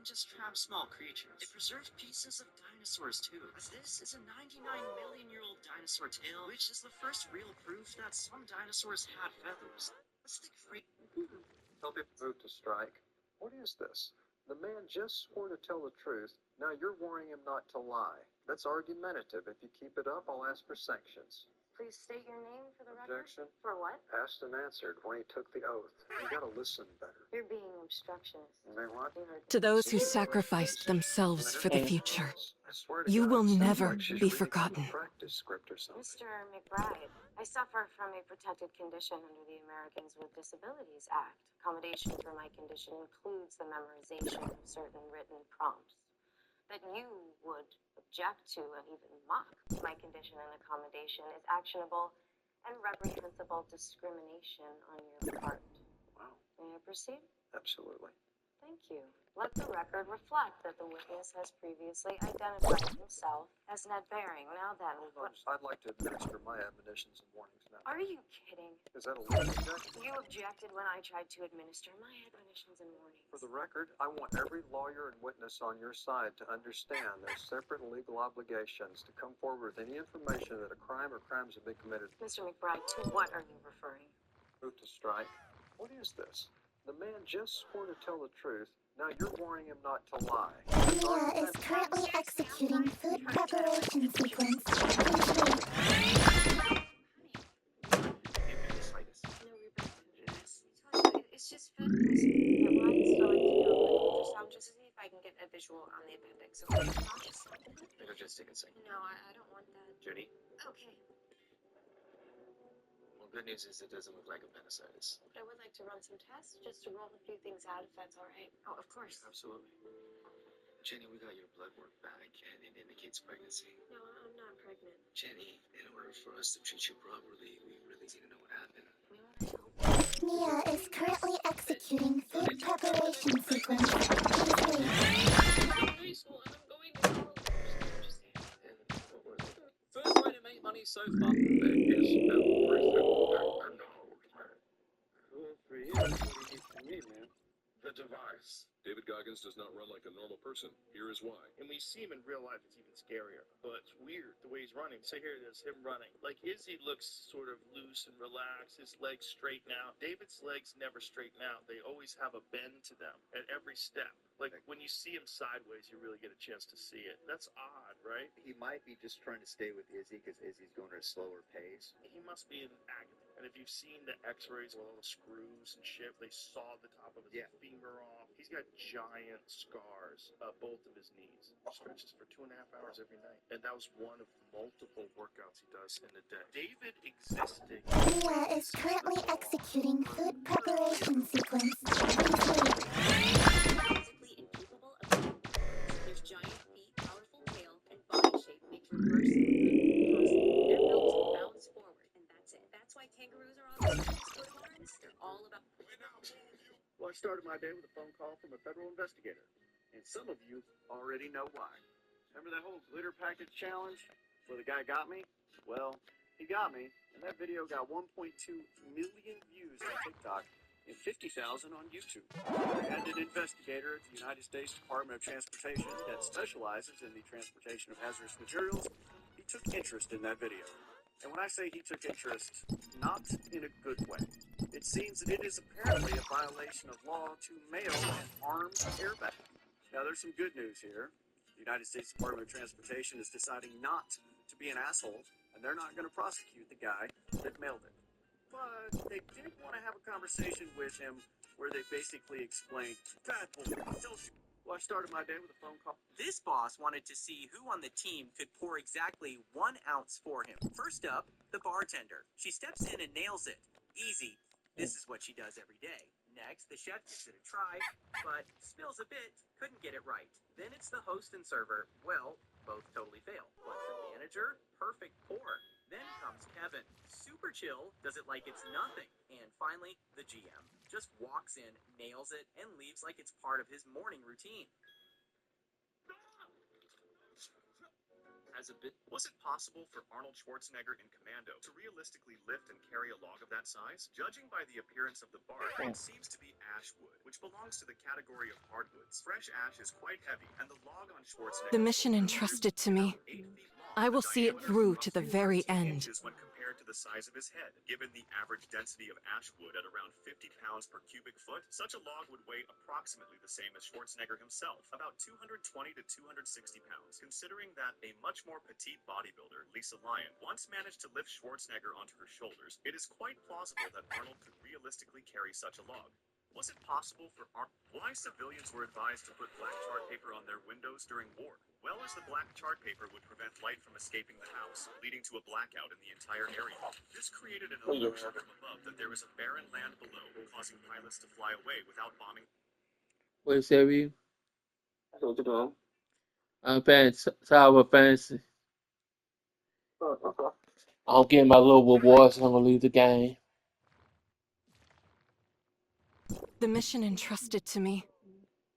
just trap small creatures. It preserves pieces of dinosaurs too. This is a 99-million-year-old dinosaur tail, which is the first real proof that some dinosaurs had feathers. Let's think free. Tell people move to strike. What is this? The man just swore to tell the truth. Now you're warning him not to lie. That's argumentative. If you keep it up, I'll ask for sanctions. Please state your name for the record. Objection. For what? Asked and answered when he took the oath. You gotta listen better. You're being obstructionist. They what? To those who sacrificed themselves for the future, you will never be forgotten. Practice script or something. Mr. McBride, I suffer from a protected condition under the Americans with Disabilities Act. Accommodation for my condition includes the memorization of certain written prompts that you would object to and even mock. My condition and accommodation is actionable and reprehensible discrimination on your part. Wow. May I proceed? Absolutely. Thank you. Let the record reflect that the witness has previously identified himself as Ned Baring. Now then, I'd like to administer my admonitions and warnings now. Are you kidding? Is that a legal objection? You objected when I tried to administer my admonitions and warnings. For the record, I want every lawyer and witness on your side to understand their separate legal obligations to come forward with any information that a crime or crimes have been committed. Mr. McBride, to what are you referring? Move to strike. What is this? The man just swore to tell the truth. Now you're warning him not to lie. Mia is currently executing food preparation sequence. It's just food poisoning. My mind's starting to go like ultrasound just to see if I can get a visual on the appendix. Okay, I'll just... Better just take a second. No, I don't want that. Judy? Okay. Well, good news is it doesn't look like appendicitis. But I would like to run some tests just to rule a few things out if that's all right. Oh, of course. Absolutely. Jenny, we got your blood work back, and it indicates pregnancy. No, I'm not pregnant. Jenny, in order for us to treat you properly, we really need to know what happened. Mia is currently executing food preparation sequence. First way to make money so far. There is no reason I know. 2 or 3 years. What do you need from me, man? The device. David Goggins does not run like a normal person. Here is why. And we see him in real life, it's even scarier. But it's weird the way he's running. So here it is, him running. Like Izzy looks sort of loose and relaxed. His legs straighten out. David's legs never straighten out. They always have a bend to them at every step. Like when you see him sideways, you really get a chance to see it. That's odd, right? He might be just trying to stay with Izzy because Izzy's going at a slower pace. He must be in agony. And if you've seen the x-rays with all the screws and shit, they sawed the top of his femur off. He's got giant scars both of his knees. Stretches for 2.5 hours every night. And that was one of multiple workouts he does in a day. David existing. Mia is currently executing food preparation sequence. Physically incapable of moving. Their giant feet, powerful tail, and body shape makes reverse movement possible. They're built to bounce forward, and that's it. That's why kangaroos are on the sport arms. They're all about... Well, I started my day with a phone call from a federal investigator. And some of you already know why. Remember that whole glitter package challenge where the guy got me? Well, he got me, and that video got 1.2 million views on TikTok and 50,000 on YouTube. And an investigator at the United States Department of Transportation that specializes in the transportation of hazardous materials, he took interest in that video. And when I say he took interest, not in a good way. It seems that it is apparently a violation of law to mail an armed airbag. Now, there's some good news here. The United States Department of Transportation is deciding not to be an asshole, and they're not going to prosecute the guy that mailed it. But they did want to have a conversation with him where they basically explained, "Bad boy, don't you..." Well, I started my day with a phone call. This boss wanted to see who on the team could pour exactly 1 ounce for him. First up, the bartender. She steps in and nails it. Easy. This is what she does every day. Next, the chef gives it a try, but spills a bit, couldn't get it right. Then it's the host and server. Well, both totally fail. But the manager, perfect pour. Then comes Kevin. Super chill, does it like it's nothing. And finally, the GM. Just walks in, nails it, and leaves like it's part of his morning routine. As a bit, was it possible for Arnold Schwarzenegger in Commando to realistically lift and carry a log of that size? Judging by the appearance of the bark, it seems to be ash wood, which belongs to the category of hardwoods. Fresh ash is quite heavy, and the log on Schwarzenegger The mission entrusted to me, 8 feet long. I will see it through to the very end. Inches when compared to the size of his head. Given the average density of ash wood at around 50 pounds per cubic foot, such a log would weigh approximately the same as Schwarzenegger himself, about 220 to 260 pounds. Considering that a much more petite bodybuilder, Lisa Lyon, once managed to lift Schwarzenegger onto her shoulders, it is quite plausible that Arnold could realistically carry such a log. Was it possible for why civilians were advised to put black chart paper on their windows during war? Well, as the black chart paper would prevent light from escaping the house, leading to a blackout in the entire area. This created an illusion from above that there was a barren land below, causing pilots to fly away without bombing. Wait, Savvy. Fans, Sour Fancy. I'll get my little rewards and I'm gonna leave the game. The mission entrusted to me,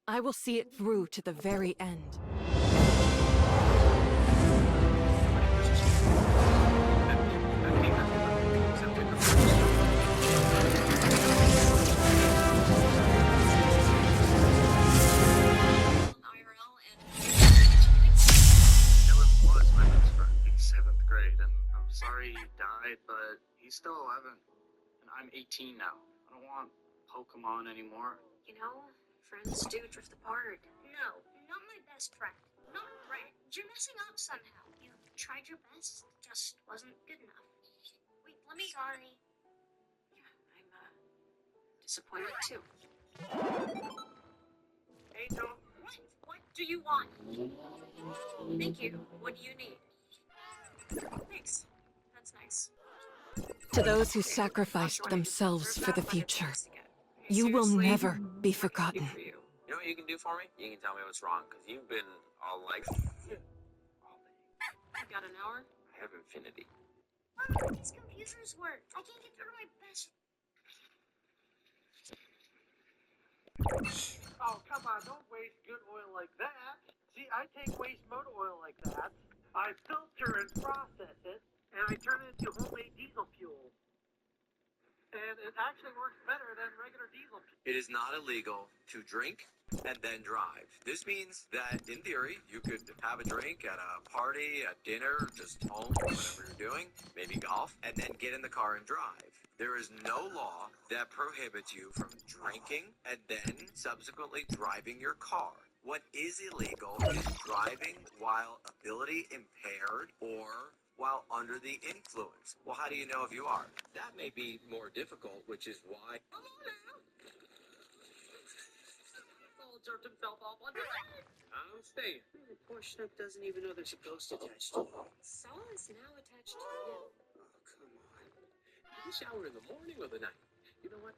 I will see it through to the very end. Sorry he died, but he's still 11, and I'm 18 now. I don't want Pokemon anymore. You know, friends do drift apart. No, not my best friend. Not Brent. You're messing up somehow. You tried your best, just wasn't good enough. Wait, let me. Sorry. Yeah, I'm disappointed too. Angel. What do you want? Thank you. What do you need? Thanks. That's nice. To those who sacrificed themselves for the future, you will never be forgotten. You know what you can do for me? You can tell me what's wrong, because you've been all like all day. You got an hour? I have infinity. These computers work. I can't get through to my best. Oh, come on, don't waste good oil like that. See, I take waste motor oil like that. I filter and process it, and I turn it into homemade diesel fuel. And it actually works better than regular diesel fuel. It is not illegal to drink and then drive. This means that, in theory, you could have a drink at a party, at dinner, just home, whatever you're doing, maybe golf, and then get in the car and drive. There is no law that prohibits you from drinking and then subsequently driving your car. What is illegal is driving while ability impaired or while under the influence. Well, how do you know if you are? That may be more difficult, which is why... Come on now. All jerked himself off on the bed. I'm staying. Poor Schnook doesn't even know there's a ghost attached to him. Saul is now attached to you. Oh, come on. Do you shower in the morning or the night? You know what?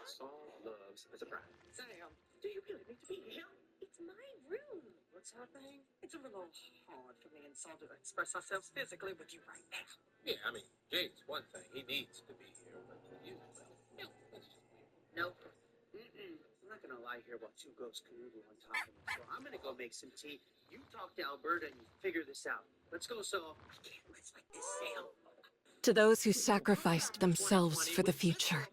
Saul loves a surprise. Sam, do you really need to be here? It's my room. What's happening? It's a little hard for me and Saul to express ourselves physically with you right now. Yeah, I mean, Jake's one thing. He needs to be here, but you, well, no, that's just weird. Nope. I'm not gonna lie here while two ghosts canoodle on top of me. So I'm gonna go make some tea. You talk to Alberta and you figure this out. Let's go, Saul. I can't rest like this, Sam. To those who sacrificed themselves for the future,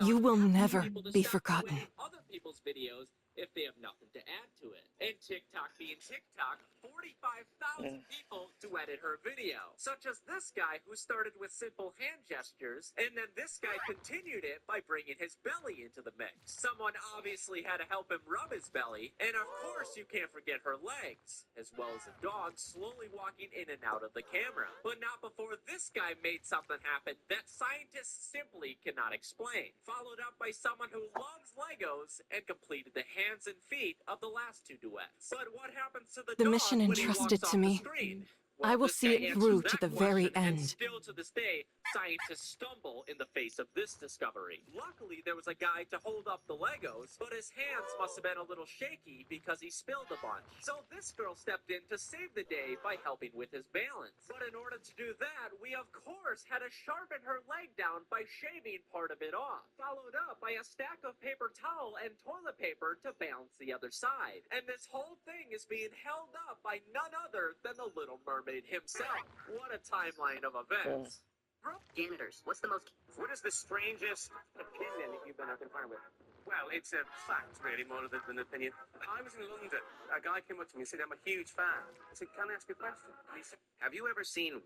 you will never be forgotten. Other people's videos if they have nothing to add to it. And TikTok being TikTok, 45,000 people duetted her video. Such as this guy who started with simple hand gestures, and then this guy continued it by bringing his belly into the mix. Someone obviously had to help him rub his belly, and of course you can't forget her legs, as well as a dog slowly walking in and out of the camera. But not before this guy made something happen that scientists simply cannot explain. Followed up by someone who loves Legos and completed the hands and feet of the last two duets. But what happens to the dog mission when he entrusted walks to off me, the screen? I will this see guy it answers through that to the very question, and end. still to this day, scientists stumble in the face of this discovery. Luckily, there was a guy to hold up the Legos, but his hands must have been a little shaky because he spilled a bunch. So this girl stepped in to save the day by helping with his balance. But in order to do that, we of course had to sharpen her leg down by shaving part of it off, followed up by a stack of paper towel and toilet paper to balance the other side. And this whole thing is being held up by none other than the Little Mermaid himself. What a timeline of events. Janitors, what's the most... What is the strangest opinion that you've been confronted with? Well, it's a fact, really, more than an opinion. I was in London. A guy came up to me and said, I'm a huge fan. I said, can I ask you a question? He said, Have you ever seen 100%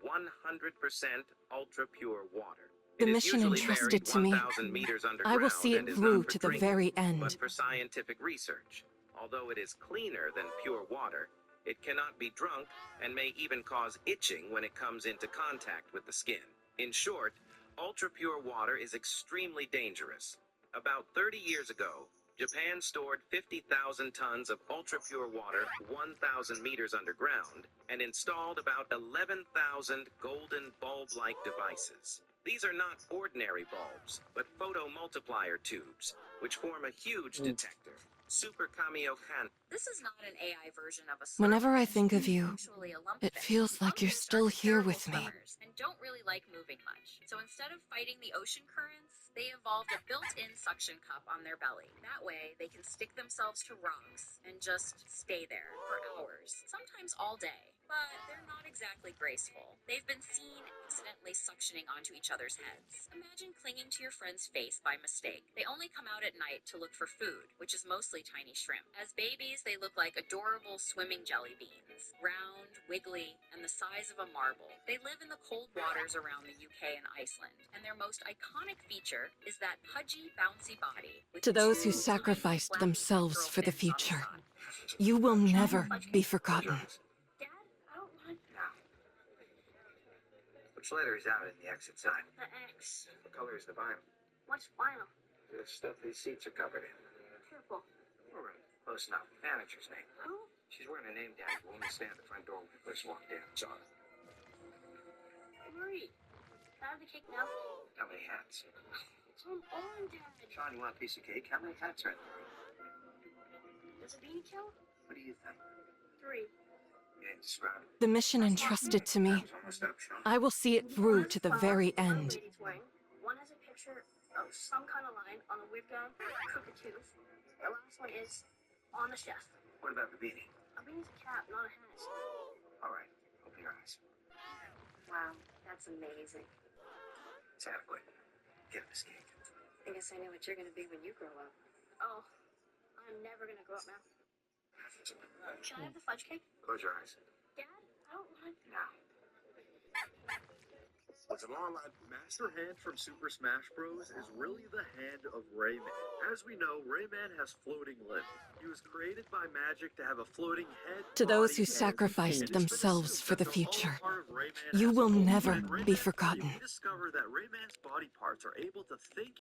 ultra pure water? The It is mission usually entrusted buried to me. 1,000 meters I underground will see it and is through not for to the drinking, very end. but for scientific research. Although it is cleaner than pure water, it cannot be drunk and may even cause itching when it comes into contact with the skin. In short, ultra-pure water is extremely dangerous. About 30 years ago, Japan stored 50,000 tons of ultra-pure water 1,000 meters underground and installed about 11,000 golden bulb-like devices. These are not ordinary bulbs, but photomultiplier tubes, which form a huge detector. Super Kamiokan. This is not an AI version of a slurp. Whenever I think of It's you, actually a lumpfish. it feels like you're Lumpfish still are here terrible with me. swimmers and don't really like moving much. So instead of fighting the ocean currents, they evolved a built-in suction cup on their belly. That way, they can stick themselves to rocks and just stay there for hours, sometimes all day. But they're not exactly graceful. They've been seen accidentally suctioning onto each other's heads. Imagine clinging to your friend's face by mistake. They only come out at night to look for food, which is mostly tiny shrimp. As babies, they look like adorable swimming jelly beans. Round, wiggly, and the size of a marble. They live in the cold waters around the UK and Iceland, and their most iconic feature is that pudgy, bouncy body. With To those who two sacrificed tiny, themselves for the fins on future, side. you will never be forgotten. Dad, I don't want Now, which letter is out in the exit sign? the X. What color is the vinyl? What's vinyl? The stuff these seats are covered in. Purple. All right, close enough. Manager's name. Who? She's wearing a name tag. Will only stay at the front door when we first walk in. It's on. Marie. Can I have the cake now? How many hats? It's on Dad. Sean, you want a piece of cake? How many hats are in there? Does a beanie count? What do you think? 3. You didn't describe it. The mission entrusted to me, Time's almost up, Sean. I will see it through to the very One end. lady's wearing. One has a picture of some kind of line on a wig gown, crooked tooth. The last one is on the chef. What about the beanie? A beanie's a cap, not a hat. All right, open your eyes. Wow, that's amazing. It's adequate. Get this cake. I guess I know what you're gonna be when you grow up. Oh, I'm never gonna grow up now. Can I have the fudge cake? Close your eyes. Dad, I don't want. Now. What's along like Master Hand from Super Smash Bros. Is really the hand of Rayman. As we know, Rayman has floating limbs. He was created by magic to have a floating head. To those who body, and sacrificed it has been themselves assumed for the that they're all future, part of Rayman you as a will whole. never But in be Rayman 3, forgotten. we discover that Rayman's body parts are able to think